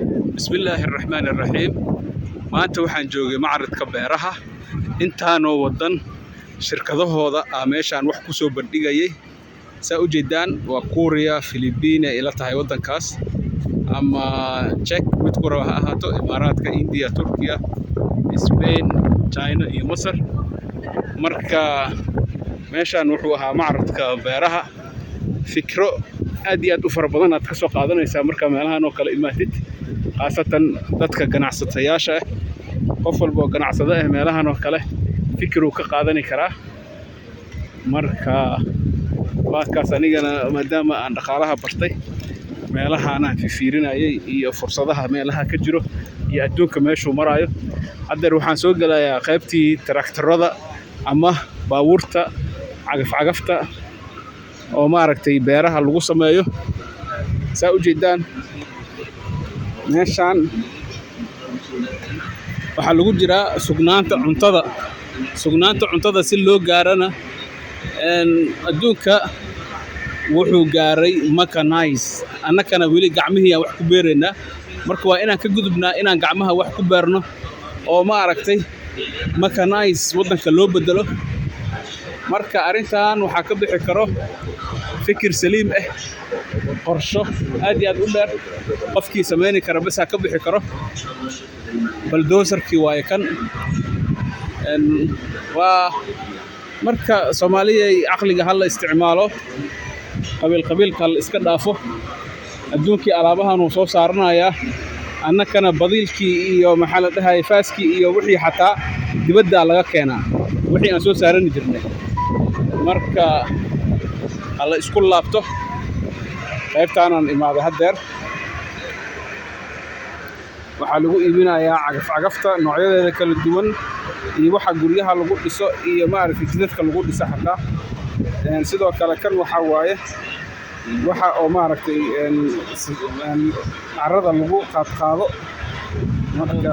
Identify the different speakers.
Speaker 1: بسم الله الرحمن الرحيم. maanta waxaan joogay macradka beeraha intaanoo wadan shirkadahooda meeshaan wax ku soo bandhigayay saa u jeedaan waa Korea, Philippines ila tahay wadankaas ama Czech mid ku raba ha ahaato Imaaraadka, India, Turkiya, Spain, China iyo Masar. marka meeshaan wuxuu ahaa macradka beeraha fikro aad iyo aad u fara badan aad ka soo qaadanaysaa marka meelahan oo kale imaatid khaasatan dadka ganacsatayaasha ah qof walba oo ganacsada ah meelahan oo kale fikir uu ka qaadan karaa marka waakaas anigana maadaama aan dhaqaalaha bartay meelahan aan fiirinayay iyo fursadaha meelaha ka jiro iyo adduunka meeshuu marayo hadda waxaan soo galayaa qaybtii traktorada ama baabuurta cagaf-cagafta oo maaragtay beeraha lagu sameeyo saa u jeedaan meeshaan waxa lagu jiraa sugnaanta cuntada si loo gaarana adduunka wuxuu gaaray mechanize annakana weli gacmihii aan wax ku beeraynaa marka waa inaan ka gudubnaa inaan gacmaha wax ku beerno oo maaragtay mechanize wadanka loo bedelo marka arintan waxaa ka bixi karo fikir saliim ah qorsho aad iyo aad u dheer qofkii sameyn kara bas ka bixi karo bulldozer-kii waa kan waa marka Soomaaliya aqliga hal isticmaalo qabiilka hal iska dhaafo adduunkii alaabahan uu soo saaranaya annakana badiilkii iyo maxaa la dhahay faaskii iyo wixii xataa dibadda laga keenaa wixii aan soo saaran jirnay marka hal isku laabto qaybtaan aan imaaday hadeer waxaa lagu iibinayaa cagaf-cagafta noocyadeeda kala duwan iyo waxa guryaha lagu dhiso iyo maaragtay jidadka lagu dhiso xataa sidoo kale kan waxa waaye waxa oo maaragtay carrada lagu qaado marka